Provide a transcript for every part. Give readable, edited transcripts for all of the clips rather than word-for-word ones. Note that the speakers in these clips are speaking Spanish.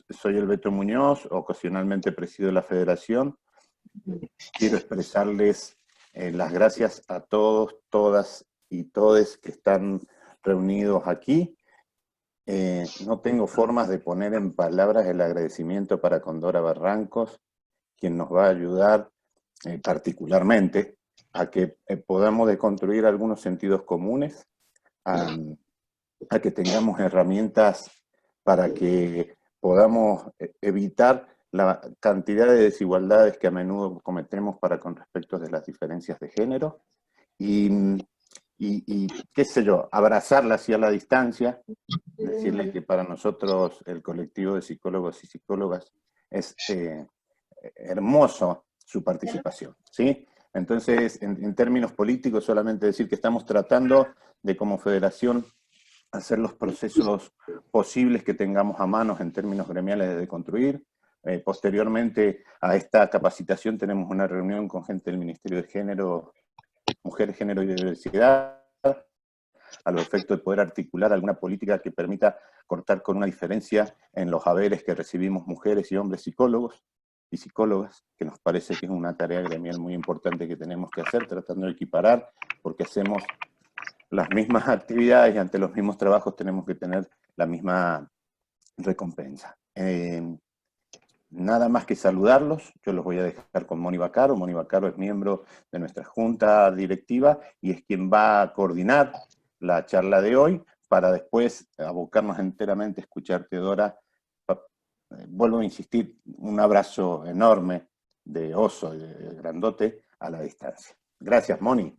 soy el Beto Muñoz, ocasionalmente presido la federación. Quiero expresarles las gracias a todos, todas y todes que están reunidos aquí. No tengo formas de poner en palabras el agradecimiento para con Dora Barrancos, quien nos va a ayudar particularmente a que podamos deconstruir algunos sentidos comunes, a que tengamos herramientas para que podamos evitar la cantidad de desigualdades que a menudo cometemos con respecto de las diferencias de género, y qué sé yo, abrazarla hacia la distancia, decirle que para nosotros el colectivo de psicólogos y psicólogas es hermoso su participación, ¿sí? Entonces, en términos políticos, solamente decir que estamos tratando de, como federación, hacer los procesos posibles que tengamos a manos en términos gremiales de deconstruir. Posteriormente a esta capacitación tenemos una reunión con gente del Ministerio de Género, Mujer, Género y Diversidad, a los efectos de poder articular alguna política que permita cortar con una diferencia en los haberes que recibimos mujeres y hombres psicólogos y psicólogas, que nos parece que es una tarea gremial muy importante que tenemos que hacer, tratando de equiparar, porque hacemos las mismas actividades y ante los mismos trabajos tenemos que tener la misma recompensa. Nada más que saludarlos, yo los voy a dejar con Moni Baccaro. Moni Baccaro es miembro de nuestra junta directiva y es quien va a coordinar la charla de hoy para después abocarnos enteramente a escucharte, Dora. Vuelvo a insistir, un abrazo enorme de oso, de grandote, a la distancia. Gracias, Moni.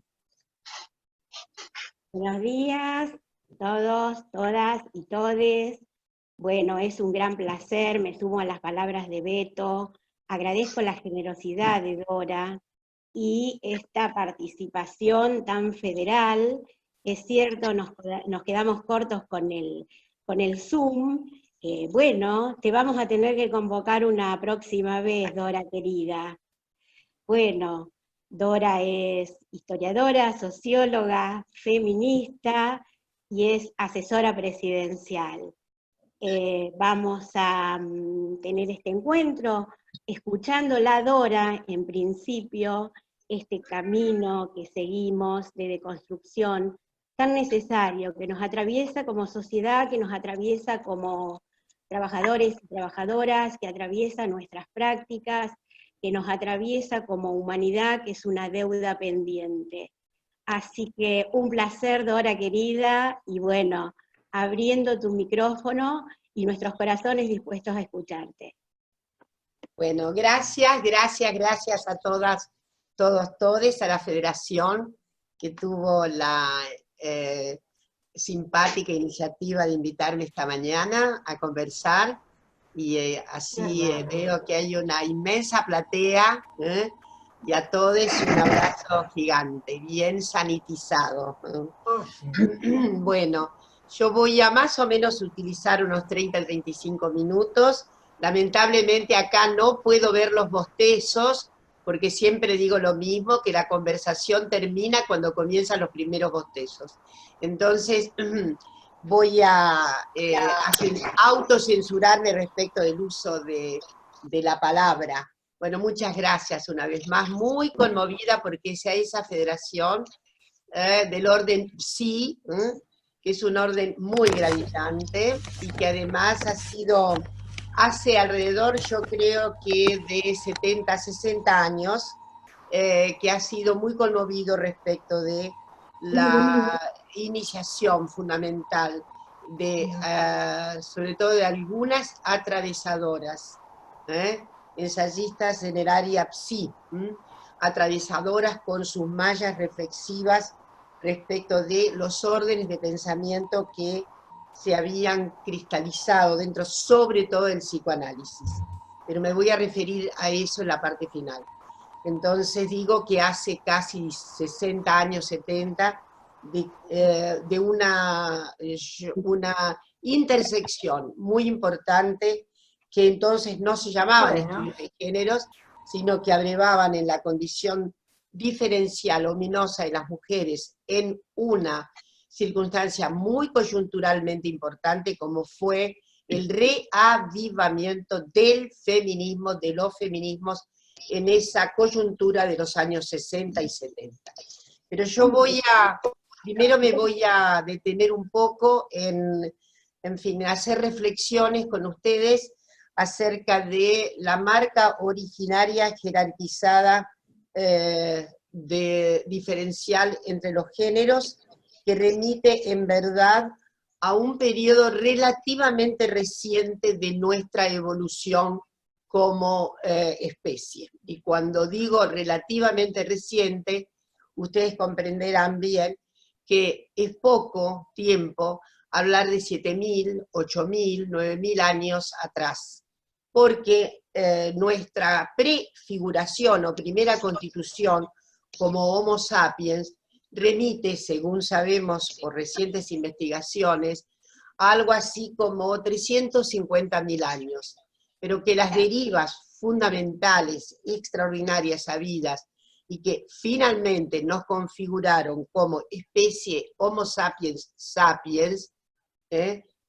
Buenos días a todos, todas y todes. Bueno, es un gran placer, me sumo a las palabras de Beto, agradezco la generosidad de Dora y esta participación tan federal. Es cierto, nos quedamos cortos con el Zoom. Bueno, te vamos a tener que convocar una próxima vez, Dora querida. Bueno, Dora es historiadora, socióloga, feminista y es asesora presidencial. Vamos a tener este encuentro escuchándola, Dora, en principio, este camino que seguimos de deconstrucción tan necesario, que nos atraviesa como sociedad, que nos atraviesa como trabajadores y trabajadoras, que atraviesa nuestras prácticas, que nos atraviesa como humanidad, que es una deuda pendiente. Así que un placer, Dora querida, y bueno, abriendo tu micrófono y nuestros corazones dispuestos a escucharte. Bueno, gracias a todas, todos, todes, a la Federación que tuvo la simpática iniciativa de invitarme esta mañana a conversar, y así veo que hay una inmensa platea, y a todos un abrazo gigante, bien sanitizado. Bueno, yo voy a más o menos utilizar unos 30-35 minutos. Lamentablemente acá no puedo ver los bostezos, porque siempre digo lo mismo, que la conversación termina cuando comienzan los primeros bostezos. Entonces, voy a autocensurarme respecto del uso de la palabra. Bueno, muchas gracias una vez más, muy conmovida porque esa federación del orden PSI, que es un orden muy gravitante y que además hace alrededor, yo creo que de 70, 60 años, que ha sido muy conmovido respecto de la iniciación fundamental de, sobre todo de algunas atravesadoras, ensayistas en el área PSI, atravesadoras con sus mallas reflexivas respecto de los órdenes de pensamiento que se habían cristalizado dentro, sobre todo del psicoanálisis. Pero me voy a referir a eso en la parte final. Entonces digo que hace casi 60 años, 70, de una intersección muy importante, que entonces no se llamaban estudios de géneros, sino que abrevaban en la condición diferencial ominosa de las mujeres en una circunstancia muy coyunturalmente importante, como fue el reavivamiento del feminismo, de los feminismos, en esa coyuntura de los años 60 y 70. Pero yo primero me voy a detener un poco en fin, hacer reflexiones con ustedes acerca de la marca originaria jerarquizada diferencial entre los géneros, que remite en verdad a un periodo relativamente reciente de nuestra evolución como especie. Y cuando digo relativamente reciente, ustedes comprenderán bien que es poco tiempo hablar de 7.000, 8.000, 9.000 años atrás, porque nuestra prefiguración o primera constitución como Homo sapiens remite, según sabemos por recientes investigaciones, a algo así como 350.000 años, pero que las derivas fundamentales, extraordinarias, habidas, y que finalmente nos configuraron como especie Homo sapiens sapiens,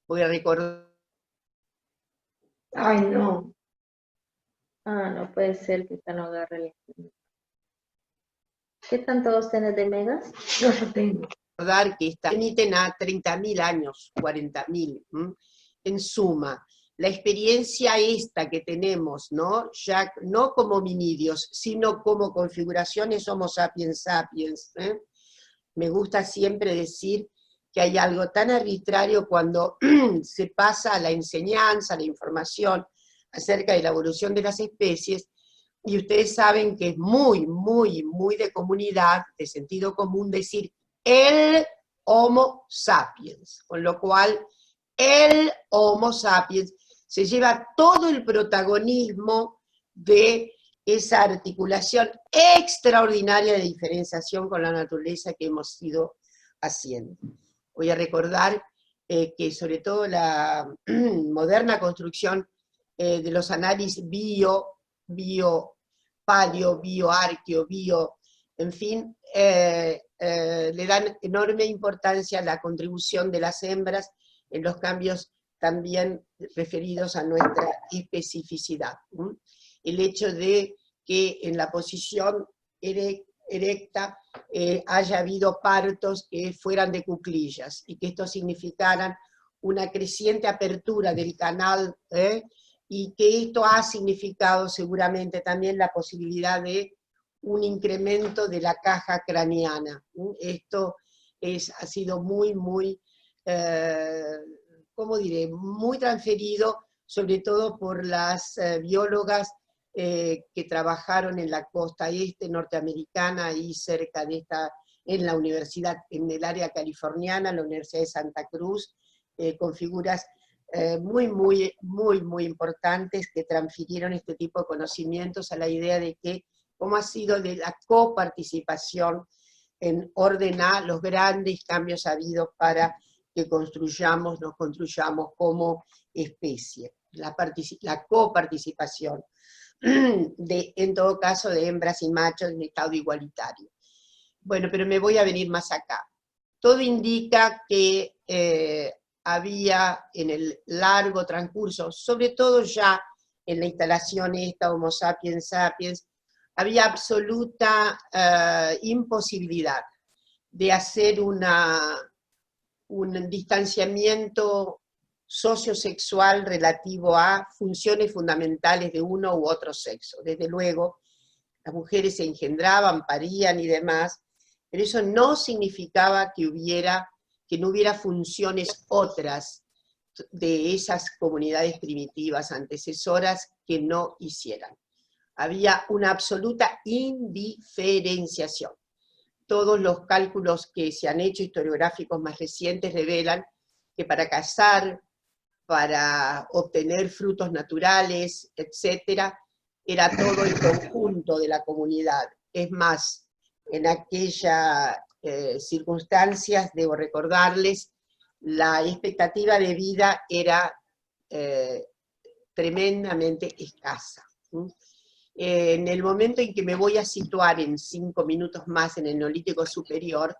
voy a recordar. Ay, no. Ah, no puede ser que esta no agarre el internet. ¿Qué tanto vos tenés de megas? No, yo tengo. Recordar que remiten a 30.000 años, 40.000, en suma. La experiencia esta que tenemos, ¿no? Ya no como hominidios, sino como configuraciones Homo sapiens sapiens. Me gusta siempre decir que hay algo tan arbitrario cuando se pasa a la enseñanza, a la información acerca de la evolución de las especies, y ustedes saben que es muy, muy, muy de comunidad, de sentido común decir el Homo sapiens, con lo cual el Homo sapiens se lleva todo el protagonismo de esa articulación extraordinaria de diferenciación con la naturaleza que hemos ido haciendo. Voy a recordar que sobre todo la moderna construcción de los análisis paleo, bioarqueo, en fin, le dan enorme importancia a la contribución de las hembras en los cambios también referidos a nuestra especificidad. El hecho de que en la posición erecta haya habido partos que fueran de cuclillas, y que esto significaran una creciente apertura del canal, y que esto ha significado seguramente también la posibilidad de un incremento de la caja craneana. Esto ha sido muy, muy, ¿cómo diré?, muy transferido, sobre todo por las biólogas que trabajaron en la costa este norteamericana y cerca de en la universidad, en el área californiana, la Universidad de Santa Cruz, con figuras muy, muy, muy, muy importantes que transfirieron este tipo de conocimientos a la idea de que, cómo ha sido de la coparticipación en orden a los grandes cambios habidos para que nos construyamos como especie. La coparticipación, en todo caso, de hembras y machos en estado igualitario. Bueno, pero me voy a venir más acá. Todo indica que había en el largo transcurso, sobre todo ya en la instalación esta Homo sapiens sapiens, había absoluta imposibilidad de hacer un distanciamiento sociosexual relativo a funciones fundamentales de uno u otro sexo. Desde luego, las mujeres se engendraban, parían y demás, pero eso no significaba que no hubiera funciones otras de esas comunidades primitivas antecesoras que no hicieran. Había una absoluta indiferenciación. Todos los cálculos que se han hecho historiográficos más recientes revelan que para cazar, para obtener frutos naturales, etcétera, era todo el conjunto de la comunidad. Es más, en aquellas circunstancias, debo recordarles, la expectativa de vida era tremendamente escasa. En el momento en que me voy a situar en 5 minutos más en el Neolítico Superior,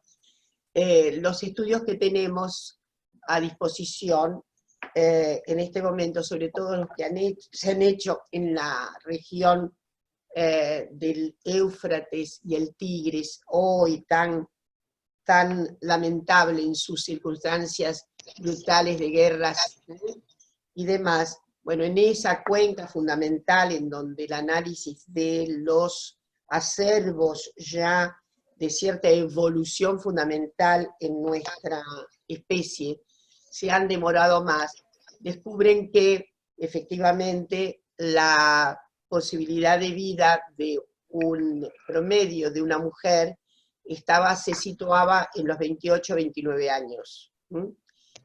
los estudios que tenemos a disposición en este momento, sobre todo los que se han hecho en la región del Éufrates y el Tigris, hoy tan lamentable en sus circunstancias brutales de guerras y demás. Bueno, en esa cuenca fundamental en donde el análisis de los acervos ya de cierta evolución fundamental en nuestra especie se han demorado más, descubren que efectivamente la posibilidad de vida de un promedio de una mujer se situaba en los 28, 29 años.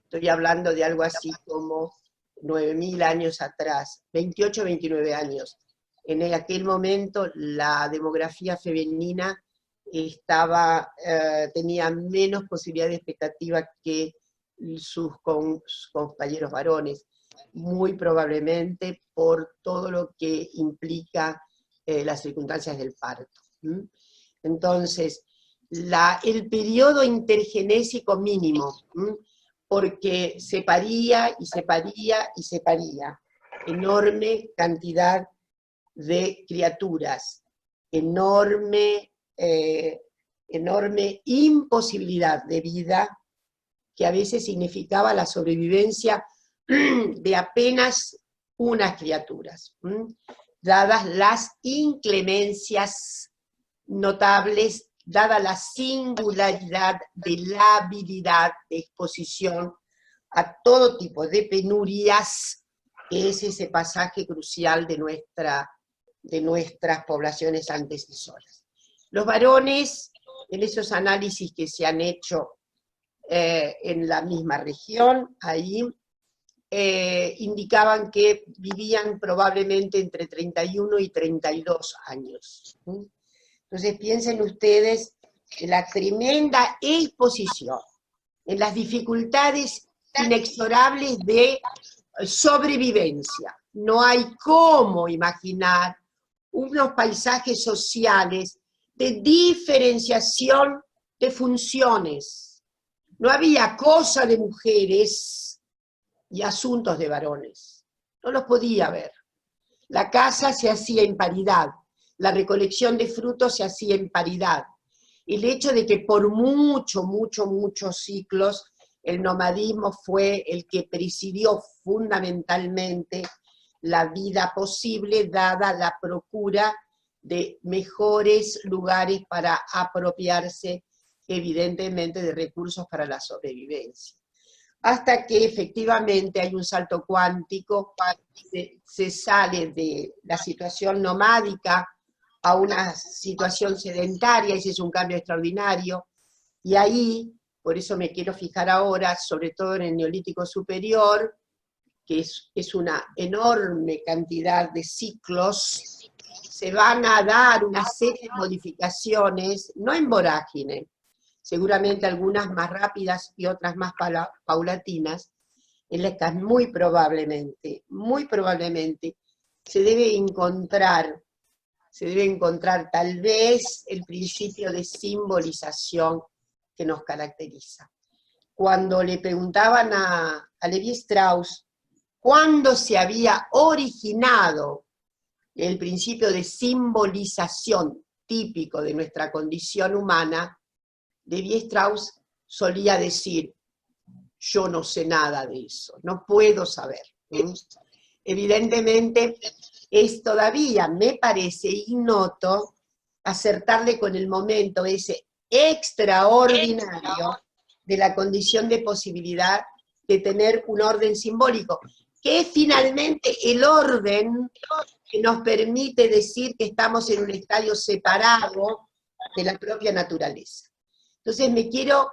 Estoy hablando de algo así como 9.000 años atrás, 28, 29 años. En aquel momento la demografía femenina tenía menos posibilidad de expectativa que sus compañeros varones, muy probablemente por todo lo que implica las circunstancias del parto. Entonces, el periodo intergenésico mínimo, porque se paría y se paría y se paría, enorme cantidad de criaturas, enorme imposibilidad de vida, que a veces significaba la sobrevivencia de apenas unas criaturas, dadas las inclemencias notables, dada la singularidad de la habilidad de exposición a todo tipo de penurias, que es ese pasaje crucial de nuestras poblaciones antecesoras. Los varones, en esos análisis que se han hecho en la misma región, ahí, indicaban que vivían probablemente entre 31 y 32 años. Entonces piensen ustedes en la tremenda exposición, en las dificultades inexorables de sobrevivencia. No hay cómo imaginar unos paisajes sociales de diferenciación de funciones. No había cosa de mujeres y asuntos de varones. No los podía ver. La caza se hacía en paridad, la recolección de frutos se hacía en paridad. El hecho de que por muchos ciclos el nomadismo fue el que presidió fundamentalmente la vida posible, dada la procura de mejores lugares para apropiarse, evidentemente, de recursos para la sobrevivencia. Hasta que efectivamente hay un salto cuántico, se sale de la situación nomádica a una situación sedentaria, ese es un cambio extraordinario, y ahí, por eso me quiero fijar ahora, sobre todo en el Neolítico Superior, que es una enorme cantidad de ciclos, se van a dar una serie de modificaciones, no en vorágine, seguramente algunas más rápidas y otras más paulatinas, en las que muy probablemente, se debe encontrar tal vez el principio de simbolización que nos caracteriza. Cuando le preguntaban a Levi Strauss cuándo se había originado el principio de simbolización típico de nuestra condición humana, Levi Strauss solía decir: yo no sé nada de eso, no puedo saber. Evidentemente, es todavía, me parece ignoto, acertarle con el momento ese extraordinario de la condición de posibilidad de tener un orden simbólico, que es finalmente el orden que nos permite decir que estamos en un estadio separado de la propia naturaleza. Entonces me quiero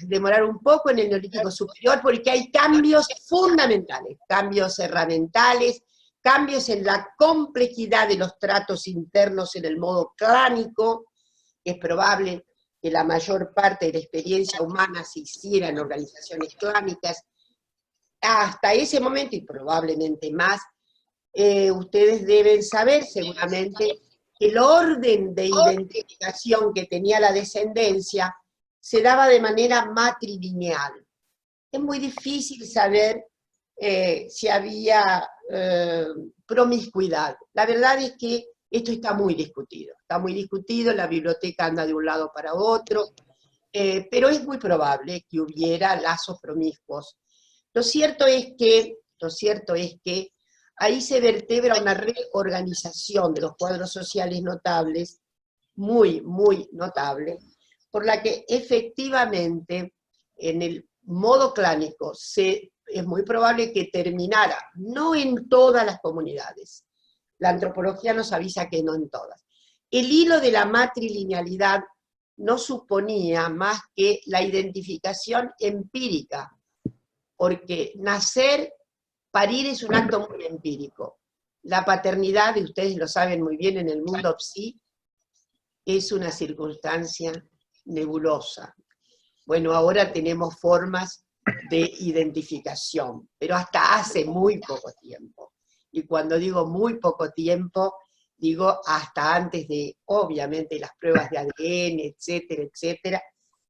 demorar un poco en el Neolítico Superior, porque hay cambios fundamentales, cambios herramientales, cambios en la complejidad de los tratos internos en el modo clánico. Es probable que la mayor parte de la experiencia humana se hiciera en organizaciones clánicas. Hasta ese momento, y probablemente más, ustedes deben saber seguramente que el orden de identificación que tenía la descendencia se daba de manera matrilineal. es muy difícil saber si había promiscuidad. La verdad es que esto está muy discutido, la biblioteca anda de un lado para otro, pero es muy probable que hubiera lazos promiscuos. Lo cierto es que ahí se vertebra una reorganización de los cuadros sociales notables, muy, muy notable, por la que efectivamente en el modo clánico es muy probable que terminara, no en todas las comunidades, la antropología nos avisa que no en todas. El hilo de la matrilinealidad no suponía más que la identificación empírica, porque nacer, parir es un acto muy empírico. La paternidad, y ustedes lo saben muy bien en el mundo psi, es una circunstancia nebulosa. Bueno, ahora tenemos formas de identificación, pero hasta hace muy poco tiempo. Y cuando digo muy poco tiempo, digo hasta antes de, obviamente, las pruebas de ADN, etcétera, etcétera,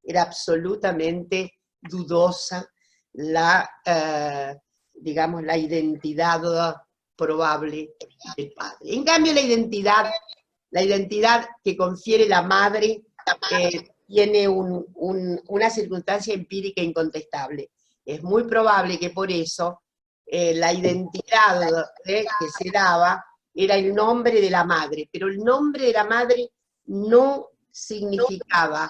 era absolutamente dudosa digamos, la identidad probable del padre. En cambio, la identidad que confiere la madre tiene una circunstancia empírica incontestable. Es muy probable que por eso la identidad que se daba era el nombre de la madre, pero el nombre de la madre no significaba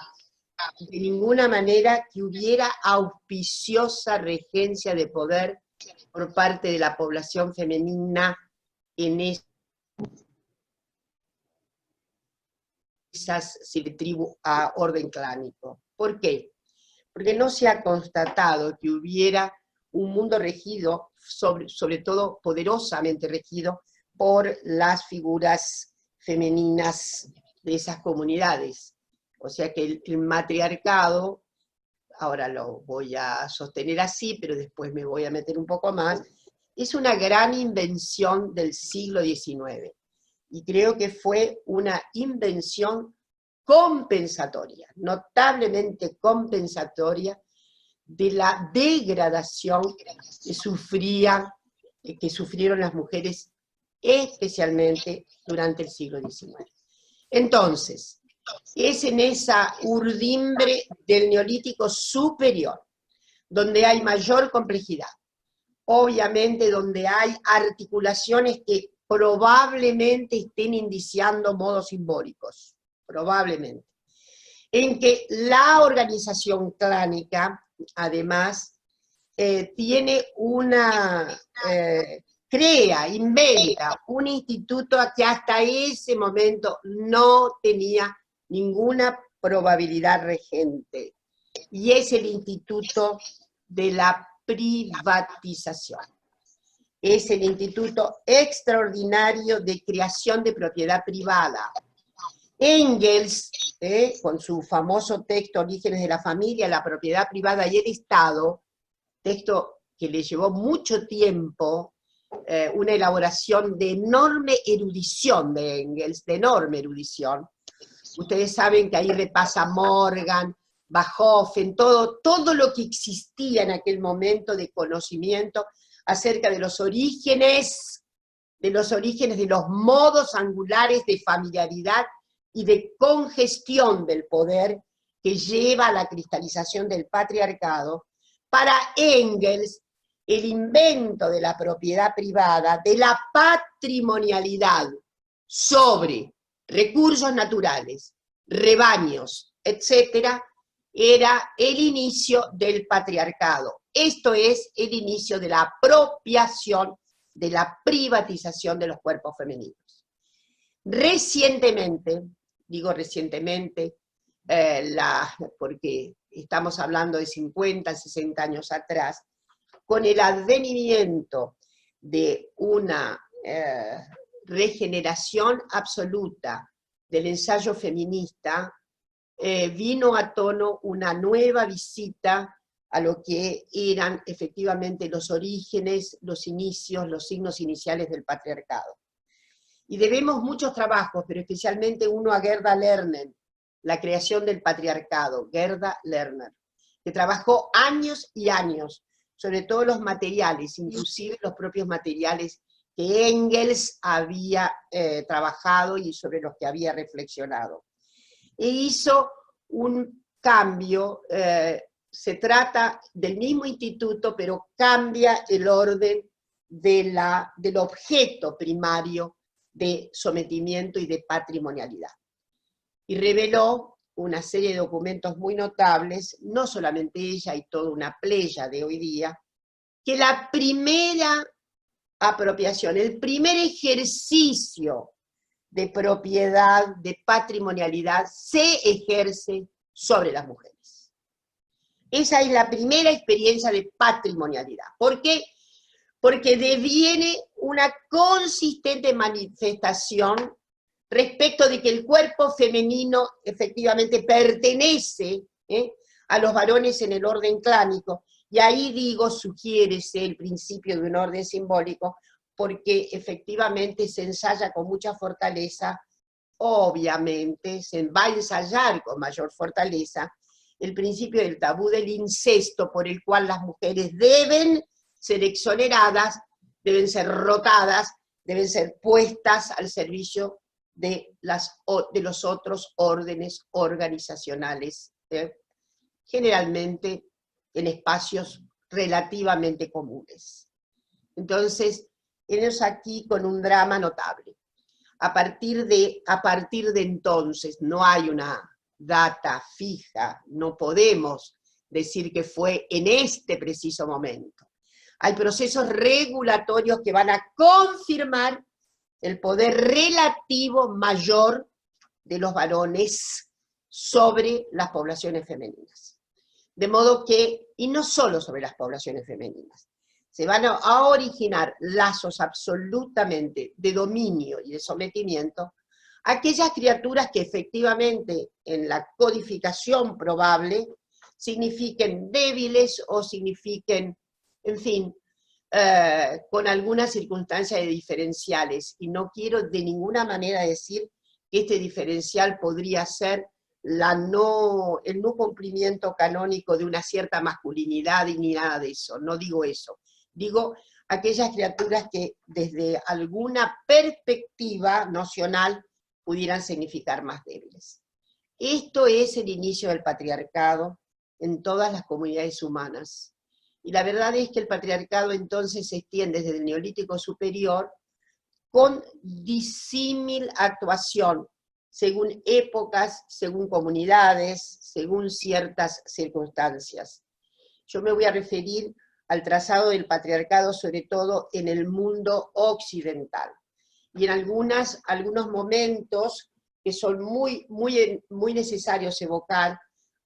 de ninguna manera que hubiera auspiciosa regencia de poder por parte de la población femenina en esas tribus a orden clánico. ¿Por qué? Porque no se ha constatado que hubiera un mundo regido, sobre todo poderosamente regido, por las figuras femeninas de esas comunidades. O sea que el matriarcado, ahora lo voy a sostener así, pero después me voy a meter un poco más, es una gran invención del siglo XIX. Y creo que fue una invención compensatoria, notablemente compensatoria, de la degradación que sufrieron las mujeres, especialmente durante el siglo XIX. Entonces, es en esa urdimbre del Neolítico superior, donde hay mayor complejidad, obviamente donde hay articulaciones que probablemente estén indiciando modos simbólicos, probablemente, en que la organización clánica, además, inventa un instituto que hasta ese momento no tenía ninguna probabilidad regente, y es el instituto de la privatización. Es el instituto extraordinario de creación de propiedad privada. Engels, con su famoso texto Orígenes de la familia, la propiedad privada y el Estado, texto que le llevó mucho tiempo, una elaboración de enorme erudición de Engels, de enorme erudición. Ustedes saben que ahí repasa Morgan, Bachofen, todo lo que existía en aquel momento de conocimiento acerca de los orígenes, de los modos angulares de familiaridad y de congestión del poder que lleva a la cristalización del patriarcado. Para Engels, el invento de la propiedad privada, de la patrimonialidad sobre recursos naturales, rebaños, etcétera, era el inicio del patriarcado. Esto es el inicio de la apropiación, de la privatización de los cuerpos femeninos. Recientemente, digo recientemente, porque estamos hablando de 50, 60 años atrás, con el advenimiento de una regeneración absoluta del ensayo feminista, vino a tono una nueva visita a lo que eran efectivamente los orígenes, los inicios, los signos iniciales del patriarcado. Y debemos muchos trabajos, pero especialmente uno a Gerda Lerner, La creación del patriarcado, Gerda Lerner. que trabajó años y años, sobre todo los materiales, inclusive los propios materiales que Engels había trabajado y sobre los que había reflexionado. E hizo un cambio, se trata del mismo instituto, pero cambia el orden del objeto primario de sometimiento y de patrimonialidad. Y reveló una serie de documentos muy notables, no solamente ella y toda una playa de hoy día, que la primera apropiación, el primer ejercicio de propiedad, de patrimonialidad, se ejerce sobre las mujeres. Esa es la primera experiencia de patrimonialidad. ¿Por qué? Porque deviene una consistente manifestación respecto de que el cuerpo femenino efectivamente pertenece a los varones en el orden clánico, y ahí digo, sugiérese el principio de un orden simbólico, porque efectivamente se ensaya con mucha fortaleza, obviamente se va a ensayar con mayor fortaleza, el principio del tabú del incesto, por el cual las mujeres deben ser exoneradas, deben ser rotadas, deben ser puestas al servicio de los otros órdenes organizacionales, generalmente en espacios relativamente comunes. Entonces, tenemos aquí con un drama notable. A partir de entonces, no hay una data fija, no podemos decir que fue en este preciso momento. Hay procesos regulatorios que van a confirmar el poder relativo mayor de los varones sobre las poblaciones femeninas. De modo que, y no solo sobre las poblaciones femeninas, se van a originar lazos absolutamente de dominio y de sometimiento a aquellas criaturas que efectivamente en la codificación probable signifiquen débiles o signifiquen, en fin, con algunas circunstancias de diferenciales, y no quiero de ninguna manera decir que este diferencial podría ser el no cumplimiento canónico de una cierta masculinidad y ni nada de eso, no digo eso. Digo aquellas criaturas que desde alguna perspectiva nocional pudieran significar más débiles. Esto es el inicio del patriarcado en todas las comunidades humanas. Y la verdad es que el patriarcado entonces se extiende desde el Neolítico superior con disímil actuación, según épocas, según comunidades, según ciertas circunstancias. Yo me voy a referir al trazado del patriarcado, sobre todo en el mundo occidental, y en algunos momentos que son muy necesarios evocar,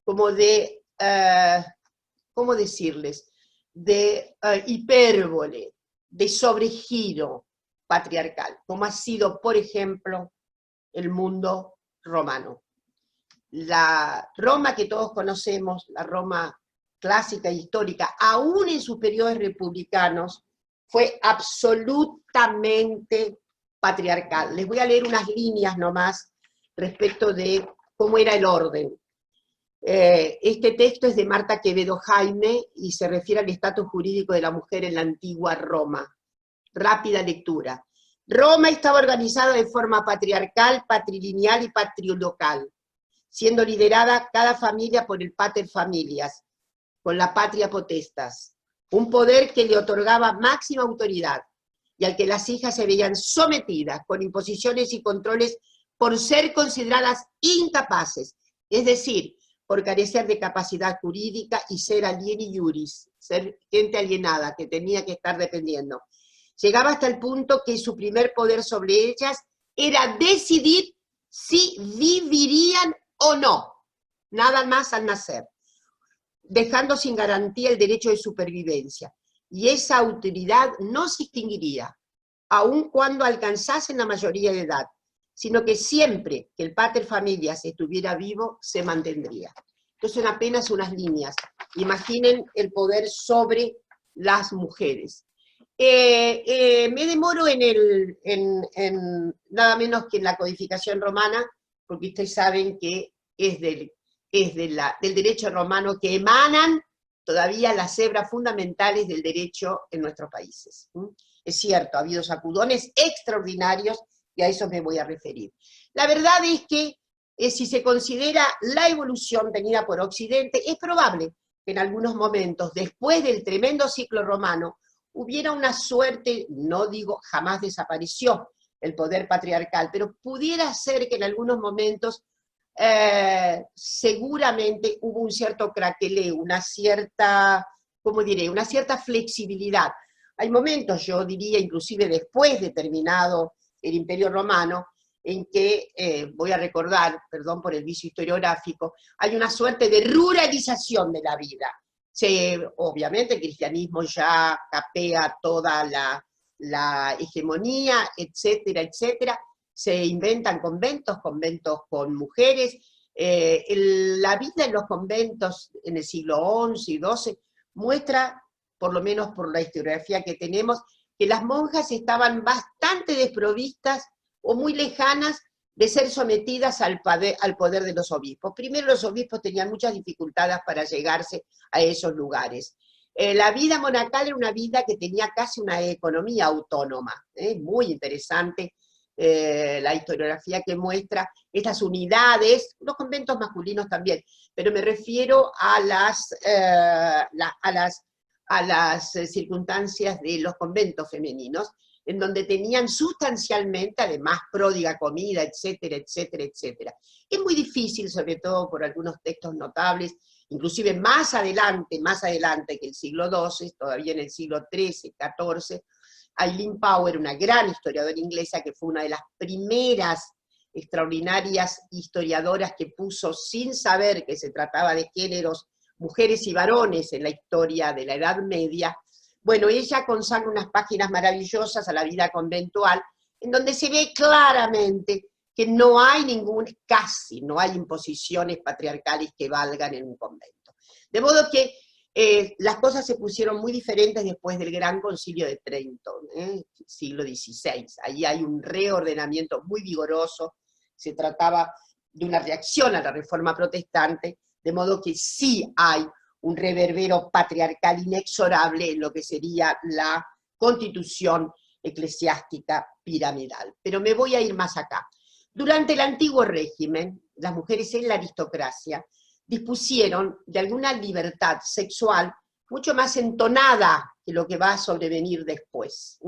como de, ¿cómo decirles?, de hipérbole, de sobregiro patriarcal, como ha sido, por ejemplo, el mundo romano. La Roma que todos conocemos, la Roma clásica e histórica, aún en sus periodos republicanos, fue absolutamente patriarcal. Les voy a leer unas líneas nomás respecto de cómo era el orden. Este texto es de Marta Quevedo Jaime y se refiere al estatus jurídico de la mujer en la antigua Roma. Rápida lectura. Roma estaba organizada de forma patriarcal, patrilineal y patrilocal, siendo liderada cada familia por el pater familias, con la patria potestas, un poder que le otorgaba máxima autoridad, y al que las hijas se veían sometidas con imposiciones y controles por ser consideradas incapaces, es decir, por carecer de capacidad jurídica y ser alieni iuris, ser gente alienada que tenía que estar dependiendo. Llegaba hasta el punto que su primer poder sobre ellas era decidir si vivirían o no, nada más al nacer, dejando sin garantía el derecho de supervivencia. Y esa autoridad no se extinguiría, aun cuando alcanzasen la mayoría de edad, sino que siempre que el pater familias estuviera vivo, se mantendría. Entonces, son apenas unas líneas. Imaginen el poder sobre las mujeres. Me demoro en nada menos que en la codificación romana, porque ustedes saben que es del es del derecho romano, que emanan todavía las hebras fundamentales del derecho en nuestros países. Es cierto, ha habido sacudones extraordinarios, y a eso me voy a referir. La verdad es que si se considera la evolución tenida por Occidente, es probable que en algunos momentos, después del tremendo ciclo romano, hubiera una suerte, no digo jamás desapareció el poder patriarcal, pero pudiera ser que en algunos momentos seguramente hubo un cierto craqueleo, una cierta, ¿cómo diré?, una cierta flexibilidad. Hay momentos, yo diría, inclusive después de terminado el Imperio Romano, en que, voy a recordar, perdón por el vicio historiográfico, hay una suerte de ruralización de la vida. Obviamente el cristianismo ya capea toda la hegemonía, etcétera, etcétera. Se inventan conventos con mujeres. La vida en los conventos en el siglo XI y XII muestra, por lo menos por la historiografía que tenemos, que las monjas estaban bastante desprovistas o muy lejanas de ser sometidas al poder de los obispos. Primero, los obispos tenían muchas dificultades para llegarse a esos lugares. La vida monacal era una vida que tenía casi una economía autónoma, muy interesante la historiografía que muestra estas unidades, los conventos masculinos también, pero me refiero a las circunstancias de los conventos femeninos, en donde tenían sustancialmente, además, pródiga comida, etcétera, etcétera, etcétera. Es muy difícil, sobre todo por algunos textos notables, inclusive más adelante que el siglo XII, todavía en el siglo XIII, XIV, Eileen Power, una gran historiadora inglesa, que fue una de las primeras extraordinarias historiadoras que puso, sin saber que se trataba de géneros, mujeres y varones en la historia de la Edad Media. Bueno, ella consagra unas páginas maravillosas a la vida conventual, en donde se ve claramente que no hay casi no hay imposiciones patriarcales que valgan en un convento. De modo que las cosas se pusieron muy diferentes después del Gran Concilio de Trento, siglo XVI. Ahí hay un reordenamiento muy vigoroso, se trataba de una reacción a la Reforma Protestante, de modo que sí hay un reverbero patriarcal inexorable en lo que sería la constitución eclesiástica piramidal. Pero me voy a ir más acá. Durante el antiguo régimen, las mujeres en la aristocracia dispusieron de alguna libertad sexual mucho más entonada que lo que va a sobrevenir después.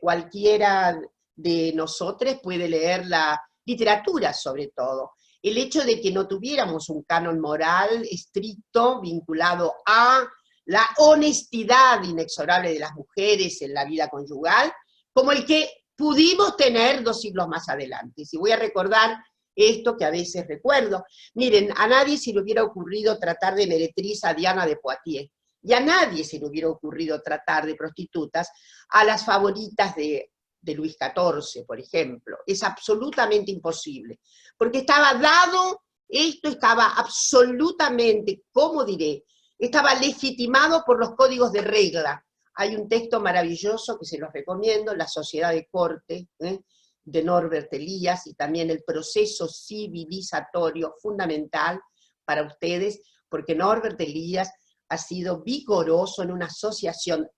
Cualquiera de nosotros puede leer la literatura, sobre todo. El hecho de que no tuviéramos un canon moral estricto vinculado a la honestidad inexorable de las mujeres en la vida conyugal, como el que pudimos tener 2 siglos más adelante. Si voy a recordar esto que a veces recuerdo, miren, a nadie se le hubiera ocurrido tratar de meretriz a Diana de Poitiers, y a nadie se le hubiera ocurrido tratar de prostitutas a las favoritas de Luis XIV, por ejemplo. Es absolutamente imposible, porque estaba dado, esto estaba absolutamente, ¿cómo diré?, estaba legitimado por los códigos de regla. Hay un texto maravilloso que se los recomiendo, La Sociedad de Corte, de Norbert Elias, y también el proceso civilizatorio fundamental para ustedes, porque Norbert Elias ha sido vigoroso en una asociación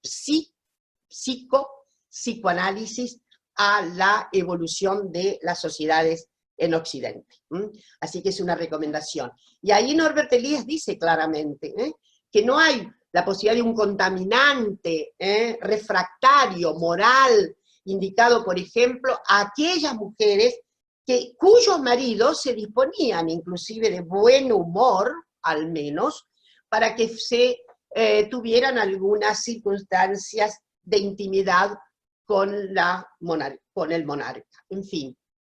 psicoanálisis a la evolución de las sociedades en Occidente. Así que es una recomendación. Y ahí Norbert Elias dice claramente que no hay la posibilidad de un contaminante refractario, moral, indicado, por ejemplo, a aquellas mujeres cuyos maridos se disponían, inclusive de buen humor, al menos, para que se tuvieran algunas circunstancias de intimidad con el monarca. En fin,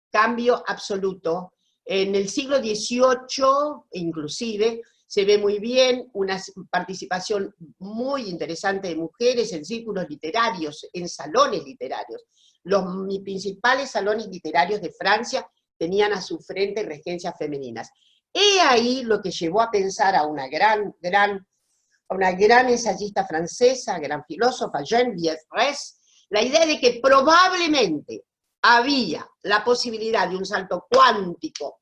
cambio absoluto. En el siglo XVIII, inclusive, se ve muy bien una participación muy interesante de mujeres en círculos literarios, en salones literarios. Los principales salones literarios de Francia tenían a su frente regencias femeninas. He ahí lo que llevó a pensar a una gran ensayista francesa, gran filósofa, Geneviève Ress, la idea de que probablemente había la posibilidad de un salto cuántico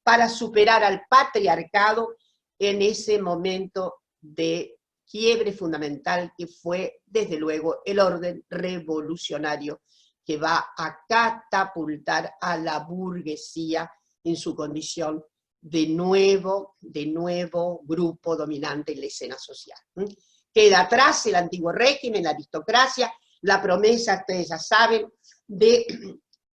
para superar al patriarcado en ese momento de quiebre fundamental que fue, desde luego, el orden revolucionario que va a catapultar a la burguesía en su condición de nuevo grupo dominante en la escena social. Queda atrás el antiguo régimen, la aristocracia, la promesa, ustedes ya saben, de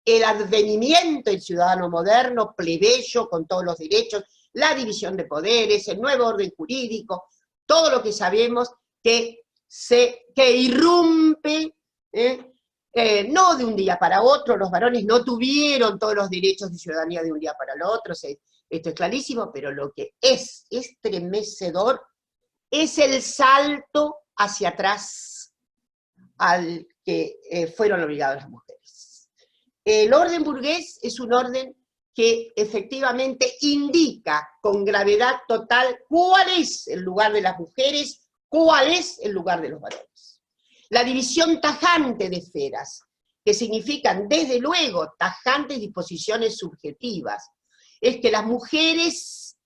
el advenimiento del ciudadano moderno, plebeyo, con todos los derechos, la división de poderes, el nuevo orden jurídico, todo lo que sabemos que irrumpe, no de un día para otro, los varones no tuvieron todos los derechos de ciudadanía de un día para el otro, esto es clarísimo, pero lo que es estremecedor es el salto hacia atrás al que fueron obligadas las mujeres. El orden burgués es un orden que efectivamente indica con gravedad total cuál es el lugar de las mujeres, cuál es el lugar de los varones. La división tajante de esferas, que significan desde luego tajantes disposiciones subjetivas, es que las mujeres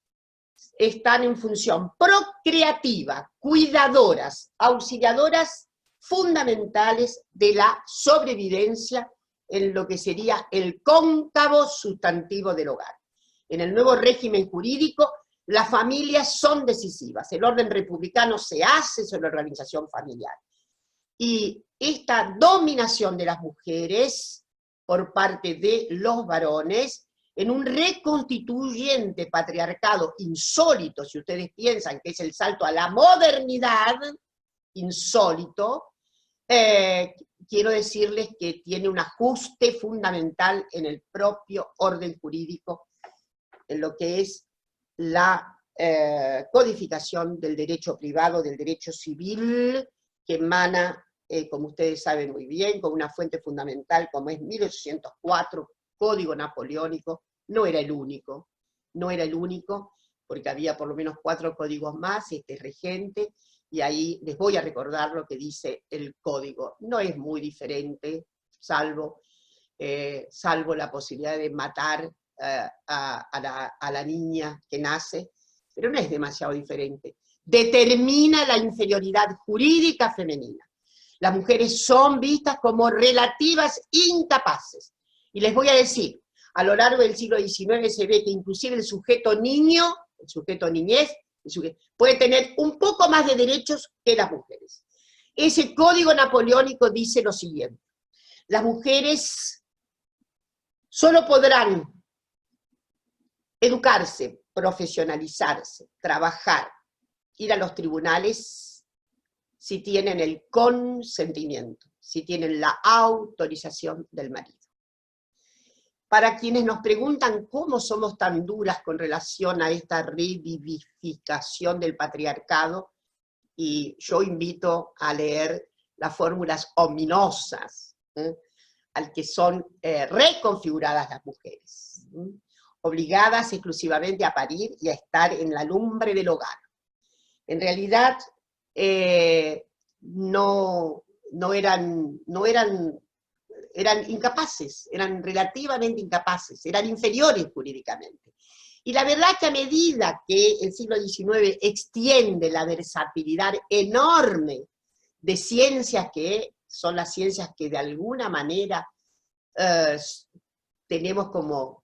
están en función procreativa, cuidadoras, auxiliadoras fundamentales de la sobrevivencia en lo que sería el cóncavo sustantivo del hogar. En el nuevo régimen jurídico, las familias son decisivas. El orden republicano se hace sobre la organización familiar. Y esta dominación de las mujeres por parte de los varones, en un reconstituyente patriarcado insólito, si ustedes piensan que es el salto a la modernidad, insólito, quiero decirles que tiene un ajuste fundamental en el propio orden jurídico, en lo que es la codificación del derecho privado, del derecho civil, que emana, como ustedes saben muy bien, con una fuente fundamental como es 1804, Código Napoleónico. No era el único, porque había por lo menos 4 códigos más, este es regente, y ahí les voy a recordar lo que dice el código. No es muy diferente, salvo la posibilidad de matar a la niña que nace, pero no es demasiado diferente. Determina la inferioridad jurídica femenina. Las mujeres son vistas como relativas incapaces. Y les voy a decir, a lo largo del siglo XIX se ve que inclusive el sujeto niño, el sujeto niñez, puede tener un poco más de derechos que las mujeres. Ese código napoleónico dice lo siguiente: las mujeres solo podrán educarse, profesionalizarse, trabajar, ir a los tribunales, si tienen el consentimiento, si tienen la autorización del marido. Para quienes nos preguntan cómo somos tan duras con relación a esta revivificación del patriarcado, y yo invito a leer las fórmulas ominosas, al que son reconfiguradas las mujeres, obligadas exclusivamente a parir y a estar en la lumbre del hogar. En realidad, eran incapaces, eran relativamente incapaces, eran inferiores jurídicamente. Y la verdad es que a medida que el siglo XIX extiende la versatilidad enorme de ciencias que son las ciencias que de alguna manera tenemos como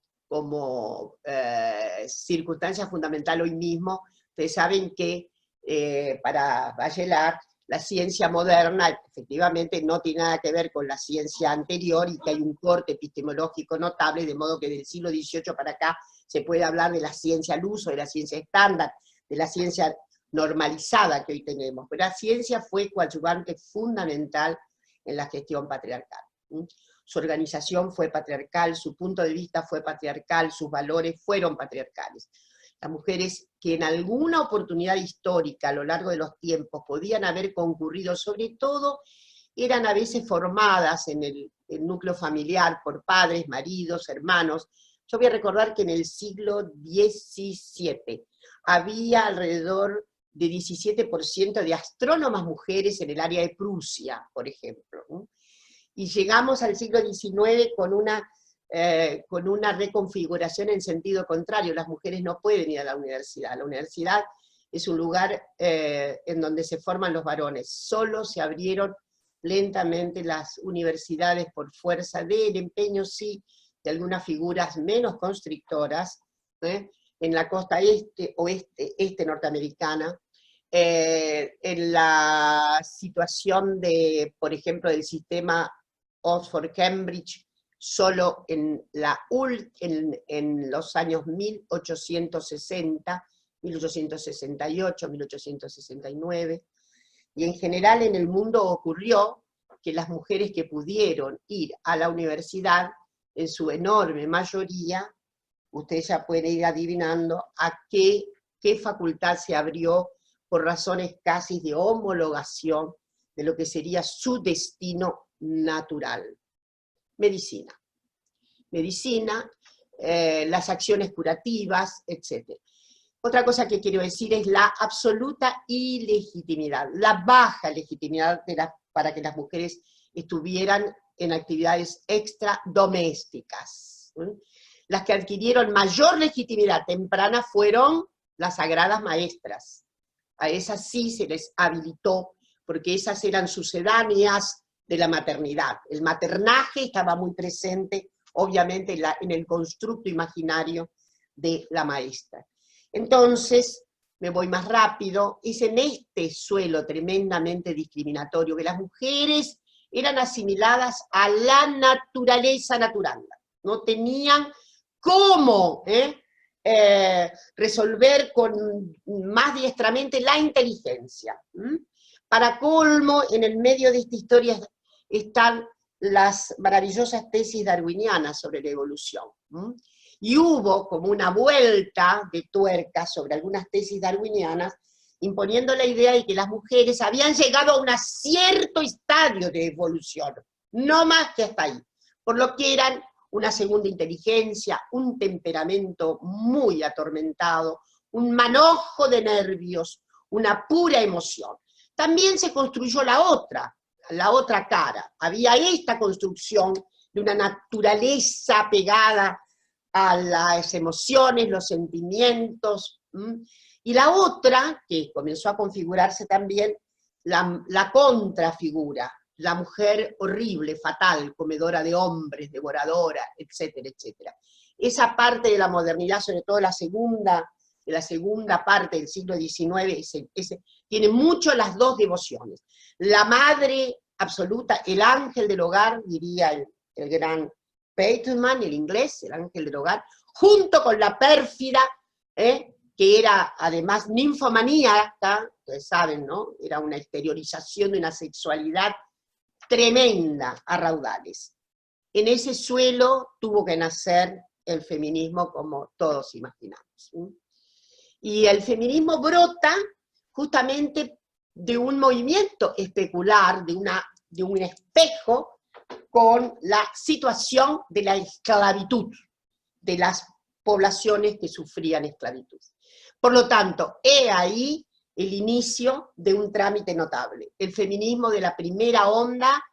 circunstancia fundamental hoy mismo, ustedes saben que para Bachelard, la ciencia moderna efectivamente no tiene nada que ver con la ciencia anterior y que hay un corte epistemológico notable, de modo que del siglo XVIII para acá se puede hablar de la ciencia al uso, de la ciencia estándar, de la ciencia normalizada que hoy tenemos. Pero la ciencia fue coadyuvante fundamental en la gestión patriarcal. Su organización fue patriarcal, su punto de vista fue patriarcal, sus valores fueron patriarcales. Las mujeres que en alguna oportunidad histórica a lo largo de los tiempos podían haber concurrido, sobre todo eran a veces formadas en el núcleo familiar por padres, maridos, hermanos. Yo voy a recordar que en el siglo XVII había alrededor de 17% de astrónomas mujeres en el área de Prusia, por ejemplo, ¿no? Y llegamos al siglo XIX con una con una reconfiguración en sentido contrario. Las mujeres no pueden ir a la universidad. La universidad es un lugar en donde se forman los varones. Solo se abrieron lentamente las universidades por fuerza del empeño, sí, de algunas figuras menos constrictoras, en la costa este norteamericana, en la situación de, por ejemplo, del sistema Oxford-Cambridge, solo en los años 1860, 1868, 1869, y en general en el mundo ocurrió que las mujeres que pudieron ir a la universidad, en su enorme mayoría, ustedes ya pueden ir adivinando a qué facultad se abrió por razones casi de homologación de lo que sería su destino natural. Medicina. Medicina, las acciones curativas, etc. Otra cosa que quiero decir es la absoluta ilegitimidad, la baja legitimidad para que las mujeres estuvieran en actividades extradomésticas. Las que adquirieron mayor legitimidad temprana fueron las sagradas maestras. A esas sí se les habilitó, porque esas eran sucedáneas de la maternidad. El maternaje estaba muy presente, obviamente, en el constructo imaginario de la maestra. Entonces, me voy más rápido, es en este suelo tremendamente discriminatorio que las mujeres eran asimiladas a la naturaleza natural. No tenían cómo resolver con más diestramente la inteligencia. Para colmo, en el medio de esta historia están las maravillosas tesis darwinianas sobre la evolución. Y hubo como una vuelta de tuerca sobre algunas tesis darwinianas, imponiendo la idea de que las mujeres habían llegado a un cierto estadio de evolución, no más que hasta ahí, por lo que eran una segunda inteligencia, un temperamento muy atormentado, un manojo de nervios, una pura emoción. También se construyó la otra cara. Había esta construcción de una naturaleza pegada a las emociones, los sentimientos, y la otra, que comenzó a configurarse también, la contrafigura, la mujer horrible, fatal, comedora de hombres, devoradora, etcétera, etcétera. Esa parte de la modernidad, sobre todo la segunda parte del siglo XIX, tiene mucho las dos devociones. La madre absoluta, el ángel del hogar, diría el gran Bateman, el inglés, el ángel del hogar, junto con la pérfida, que era además ninfomaníaca, ustedes saben, ¿no? Era una exteriorización de una sexualidad tremenda a raudales. En ese suelo tuvo que nacer el feminismo, como todos imaginamos. Y el feminismo brota justamente de un movimiento especular, de un espejo con la situación de la esclavitud, de las poblaciones que sufrían esclavitud. Por lo tanto, he ahí el inicio de un trámite notable. El feminismo de la primera onda,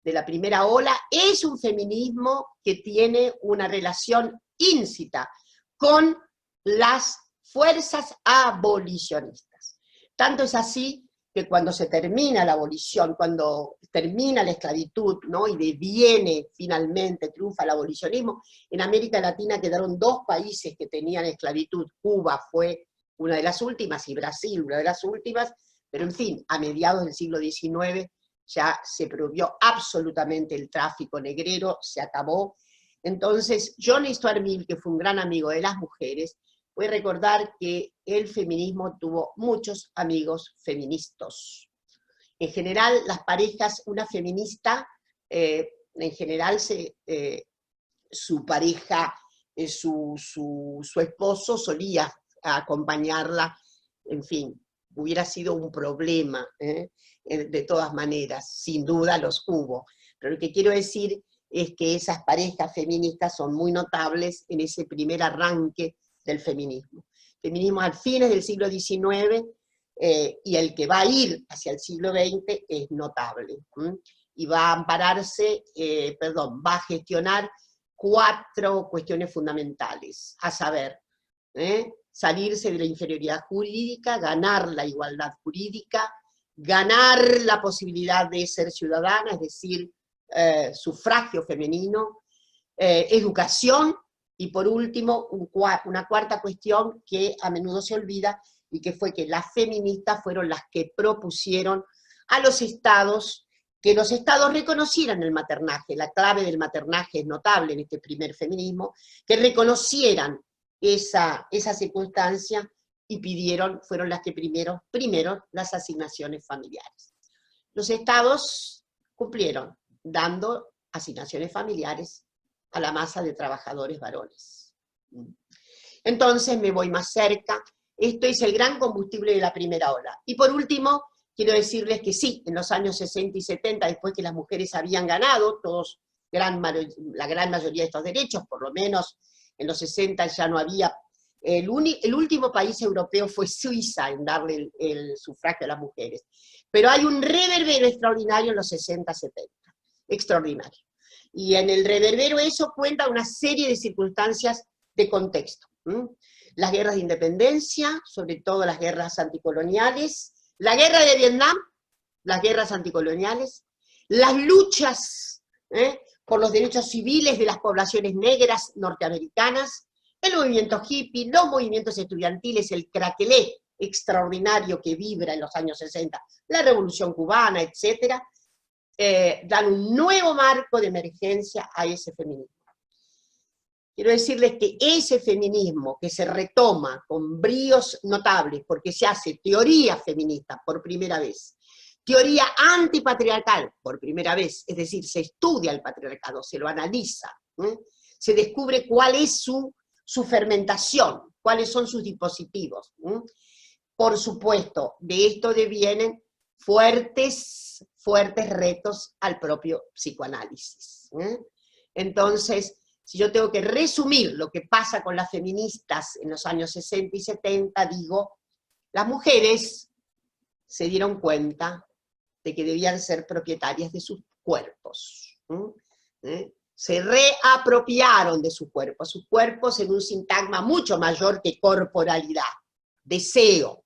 de la primera ola, es un feminismo que tiene una relación íncita con las fuerzas abolicionistas. Tanto es así que cuando se termina la abolición, cuando termina la esclavitud, ¿no? Y deviene finalmente, triunfa el abolicionismo, en América Latina quedaron dos países que tenían esclavitud. Cuba fue una de las últimas y Brasil una de las últimas, pero en fin, a mediados del siglo XIX ya se prohibió absolutamente el tráfico negrero, se acabó. Entonces, John Stuart Mill, que fue un gran amigo de las mujeres, puede recordar que el feminismo tuvo muchos amigos feministas. En general, las parejas, una feminista, en general su pareja, su esposo solía acompañarla, en fin, hubiera sido un problema, de todas maneras, sin duda los hubo. Pero lo que quiero decir es que esas parejas feministas son muy notables en ese primer arranque del feminismo. Feminismo al fines del siglo XIX, y el que va a ir hacia el siglo XX es notable. Y va a ampararse, va a gestionar 4 cuestiones fundamentales, a saber, salirse de la inferioridad jurídica, ganar la igualdad jurídica, ganar la posibilidad de ser ciudadana, es decir, sufragio femenino, educación, y por último, una cuarta cuestión que a menudo se olvida, y que fue que las feministas fueron las que propusieron a los estados que los estados reconocieran el maternaje. La clave del maternaje es notable en este primer feminismo, que reconocieran esa circunstancia y fueron las que primero las asignaciones familiares. Los estados cumplieron, dando asignaciones familiares a la masa de trabajadores varones. Entonces me voy más cerca. Esto es el gran combustible de la primera ola. Y por último, quiero decirles que sí, en los años 60 y 70, después que las mujeres habían ganado la gran mayoría de estos derechos, por lo menos en los 60 ya no había, el último país europeo fue Suiza en darle el sufragio a las mujeres. Pero hay un reverbero extraordinario en los 60, 70, extraordinario. Y en el reverbero eso cuenta una serie de circunstancias de contexto. Las guerras de independencia, sobre todo las guerras anticoloniales, la guerra de Vietnam, las guerras anticoloniales, las luchas por los derechos civiles de las poblaciones negras norteamericanas, el movimiento hippie, los movimientos estudiantiles, el craquelé extraordinario que vibra en los años 60, la revolución cubana, etc., dan un nuevo marco de emergencia a ese feminismo. Quiero decirles que ese feminismo que se retoma con bríos notables, porque se hace teoría feminista por primera vez, teoría antipatriarcal por primera vez, es decir, se estudia el patriarcado, se lo analiza, se descubre cuál es su fermentación, cuáles son sus dispositivos. Por supuesto, de esto devienen fuertes retos al propio psicoanálisis. Entonces, si yo tengo que resumir lo que pasa con las feministas en los años 60 y 70, digo, las mujeres se dieron cuenta de que debían ser propietarias de sus cuerpos. Se reapropiaron de sus cuerpos en un sintagma mucho mayor que corporalidad, deseo.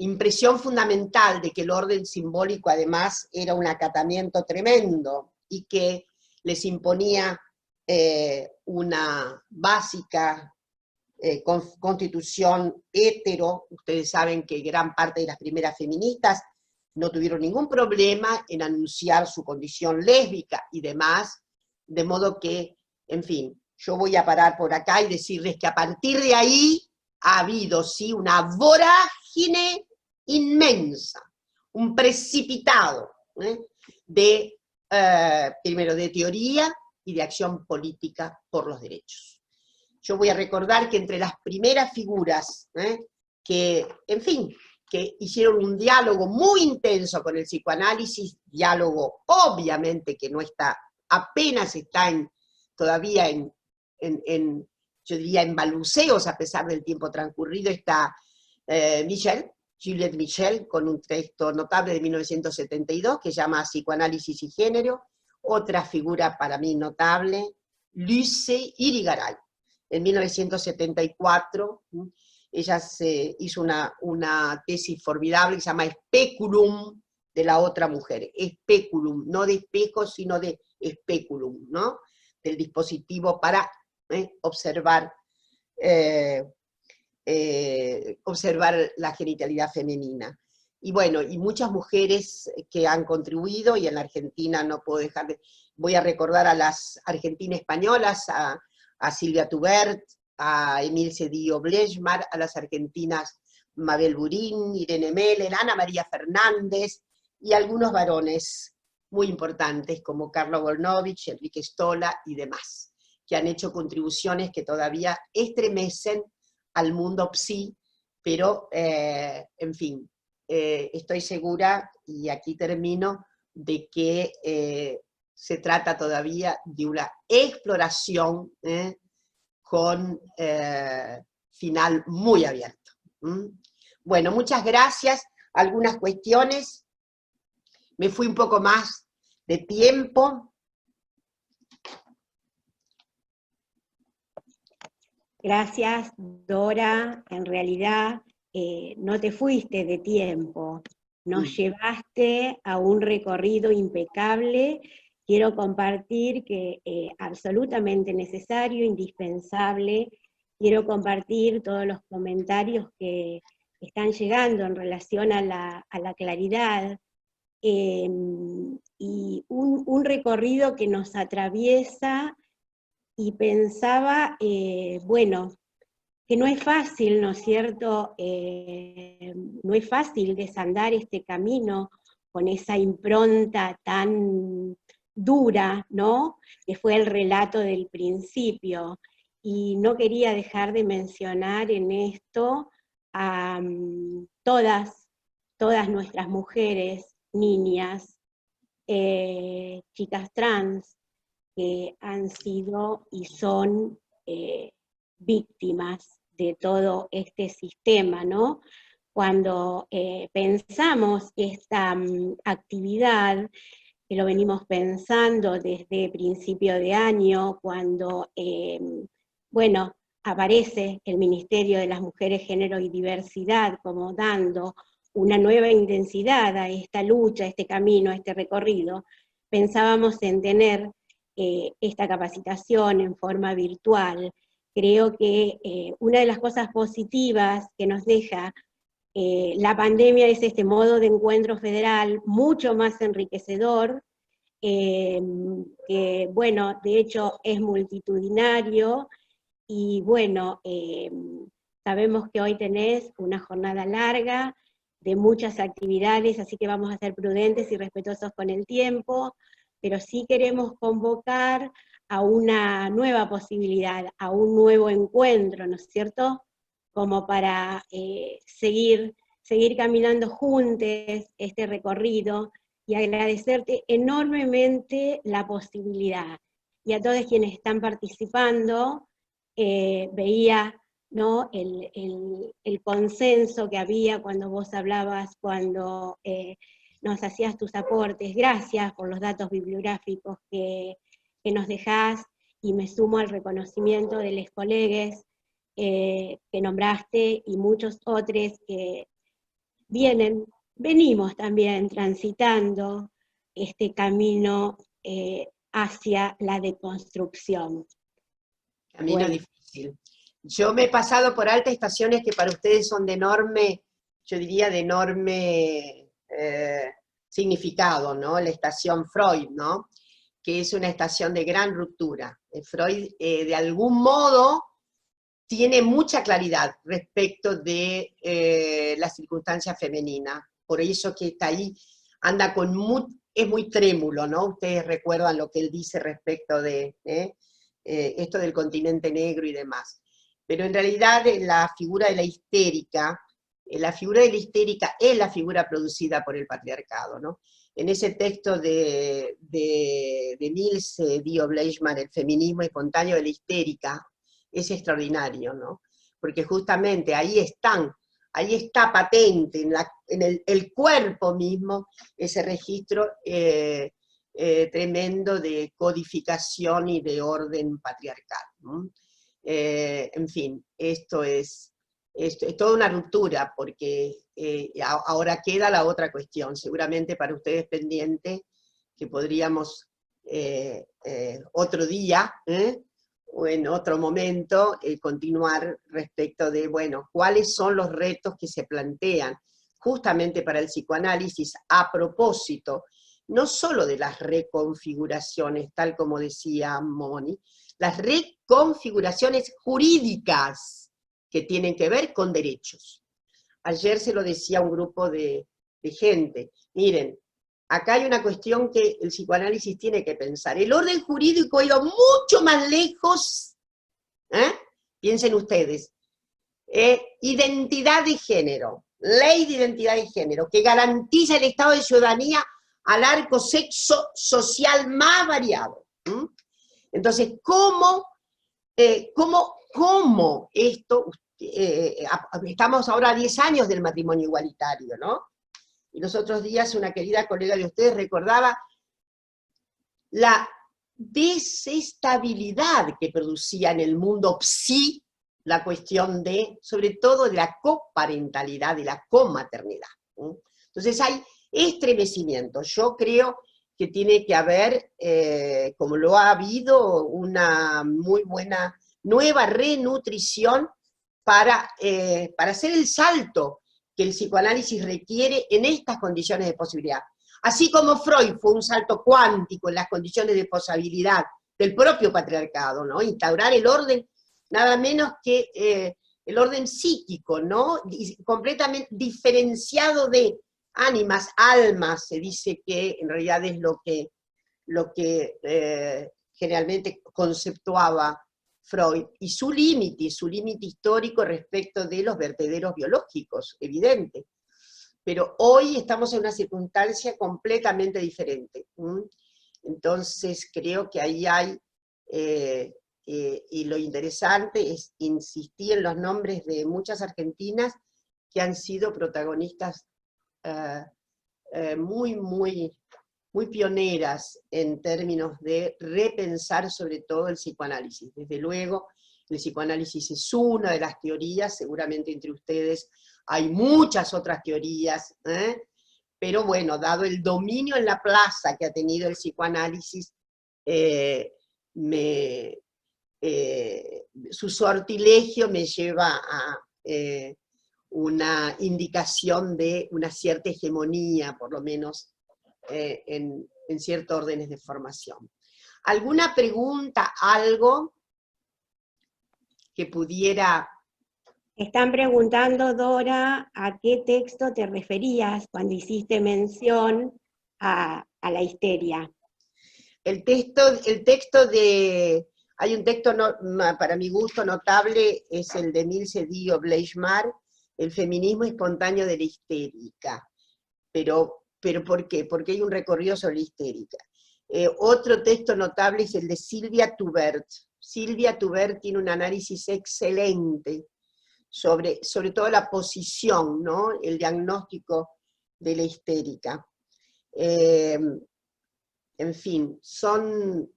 Impresión fundamental de que el orden simbólico además era un acatamiento tremendo y que les imponía una básica constitución hetero. Ustedes saben que gran parte de las primeras feministas no tuvieron ningún problema en anunciar su condición lésbica y demás, de modo que, en fin, yo voy a parar por acá y decirles que a partir de ahí ha habido, sí, una vorágine inmensa, un precipitado primero de teoría y de acción política por los derechos. Yo voy a recordar que entre las primeras figuras que, en fin, que hicieron un diálogo muy intenso con el psicoanálisis, diálogo obviamente que no está, apenas está todavía yo diría en balbuceos a pesar del tiempo transcurrido, está Juliette Michel, con un texto notable de 1972 que se llama Psicoanálisis y Género. Otra figura para mí notable, Luce Irigaray. En 1974, ella hizo una tesis formidable que se llama Speculum de la otra mujer. Speculum, no de espejo, sino de speculum, ¿no? Del dispositivo para observar la genitalidad femenina. Y bueno, y muchas mujeres que han contribuido, y en la Argentina no puedo dejar de... Voy a recordar a las argentinas españolas, a Silvia Tubert, a Emil Cedillo Blechmar, a las argentinas Mabel Burín, Irene Meller, Ana María Fernández, y algunos varones muy importantes como Carlo Volnovich, Enrique Stola y demás, que han hecho contribuciones que todavía estremecen al mundo psi, pero, en fin, estoy segura, y aquí termino, de que se trata todavía de una exploración con final muy abierto. Bueno, muchas gracias. Algunas cuestiones. me fui un poco más de tiempo. Gracias, Dora. En realidad no te fuiste de tiempo, nos llevaste a un recorrido impecable. Quiero compartir que absolutamente necesario, indispensable. Quiero compartir todos los comentarios que están llegando en relación a la claridad, y un recorrido que nos atraviesa, y pensaba, bueno, que no es fácil, ¿no es cierto? No es fácil desandar este camino con esa impronta tan dura, ¿no? Que fue el relato del principio. Y no quería dejar de mencionar en esto a todas nuestras mujeres, niñas, chicas trans, que han sido y son víctimas de todo este sistema, ¿no? Cuando pensamos esta actividad, que lo venimos pensando desde principio de año, cuando, bueno, aparece el Ministerio de las Mujeres, Género y Diversidad como dando una nueva intensidad a esta lucha, a este camino, a este recorrido, pensábamos en tener esta capacitación en forma virtual. Creo que una de las cosas positivas que nos deja la pandemia es este modo de encuentro federal mucho más enriquecedor, que bueno, de hecho es multitudinario, y bueno, sabemos que hoy tenés una jornada larga de muchas actividades, así que vamos a ser prudentes y respetuosos con el tiempo, pero sí queremos convocar a una nueva posibilidad, a un nuevo encuentro, ¿no es cierto? Como para seguir caminando juntos este recorrido, y agradecerte enormemente la posibilidad. Y a todos quienes están participando, veía, ¿no?, el consenso que había cuando vos hablabas, cuando nos hacías tus aportes. Gracias por los datos bibliográficos que nos dejás, y me sumo al reconocimiento de los colegas que nombraste, y muchos otros que venimos también transitando este camino hacia la deconstrucción. Camino Bueno. difícil. Yo me he pasado por altas estaciones que para ustedes son de enorme, yo diría de enorme significado, ¿no? La estación Freud, ¿no? Que es una estación de gran ruptura. Freud, de algún modo, tiene mucha claridad respecto de la circunstancia femenina. Por eso que está ahí, anda con es muy trémulo, ¿no? Ustedes recuerdan lo que él dice respecto de esto del continente negro y demás. Pero en realidad la figura de la histérica es la figura producida por el patriarcado, ¿no? En ese texto de Niels Dio Bleichmann, El feminismo espontáneo de la histérica, es extraordinario, ¿no? Porque justamente ahí está patente en el cuerpo mismo ese registro tremendo de codificación y de orden patriarcal, ¿no? En fin, esto es toda una ruptura, porque ahora queda la otra cuestión, seguramente para ustedes pendiente, que podríamos otro día, o en otro momento, continuar respecto de, bueno, cuáles son los retos que se plantean justamente para el psicoanálisis a propósito, no solo de las reconfiguraciones, tal como decía Moni, las reconfiguraciones jurídicas que tienen que ver con derechos. Ayer se lo decía a un grupo de gente, miren, acá hay una cuestión que el psicoanálisis tiene que pensar. El orden jurídico ha ido mucho más lejos, piensen ustedes, identidad de género, ley de identidad de género, que garantiza el estado de ciudadanía al arco sexo social más variado. Entonces, ¿cómo esto, estamos ahora a 10 años del matrimonio igualitario, ¿no? y los otros días una querida colega de ustedes recordaba la desestabilidad que producía en el mundo psi la cuestión de, sobre todo, de la coparentalidad, de la comaternidad. Entonces hay estremecimiento. Yo creo que tiene que haber, como lo ha habido, una muy buena nueva renutrición para hacer el salto que el psicoanálisis requiere en estas condiciones de posibilidad. Así como Freud fue un salto cuántico en las condiciones de posibilidad del propio patriarcado, ¿no? Instaurar el orden, nada menos que el orden psíquico, ¿no? Completamente diferenciado de ánimas, almas, se dice que en realidad es lo que generalmente conceptuaba Freud, y su límite histórico respecto de los vertederos biológicos, evidente. Pero hoy estamos en una circunstancia completamente diferente. Entonces creo que ahí hay, y lo interesante es insistir en los nombres de muchas argentinas que han sido protagonistas muy pioneras en términos de repensar sobre todo el psicoanálisis. Desde luego, el psicoanálisis es una de las teorías, seguramente entre ustedes hay muchas otras teorías, pero bueno, dado el dominio en la plaza que ha tenido el psicoanálisis, su sortilegio me lleva a una indicación de una cierta hegemonía, por lo menos, en ciertos órdenes de formación. ¿Alguna pregunta, algo que pudiera? Están preguntando, Dora, ¿a qué texto te referías cuando hiciste mención a la histeria? El texto de... Hay un texto, para mi gusto, notable, es el de Milce Dio Bleichmar, El feminismo espontáneo de la histérica. Pero ¿por qué? Porque hay un recorrido sobre la histérica. Otro texto notable es el de Silvia Tubert. Silvia Tubert tiene un análisis excelente sobre todo la posición, ¿no? El diagnóstico de la histérica. En fin, son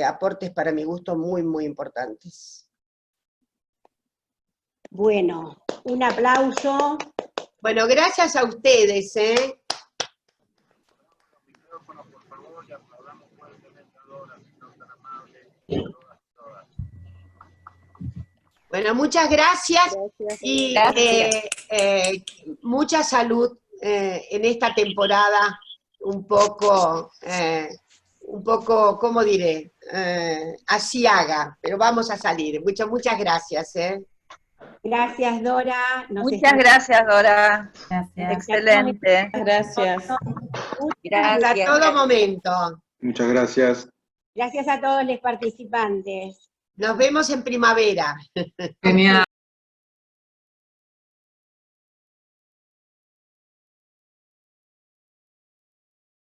aportes para mi gusto muy importantes. Bueno, un aplauso. Bueno, gracias a ustedes, Bueno, muchas gracias, y mucha salud en esta temporada un poco, ¿cómo diré? Asiaga, pero vamos a salir. Muchas gracias. Gracias, Dora. Muchas gracias, Dora. Gracias. Excelente. Gracias. Hasta todo momento. Muchas gracias. Gracias a todos los participantes. Nos vemos en primavera. Genial.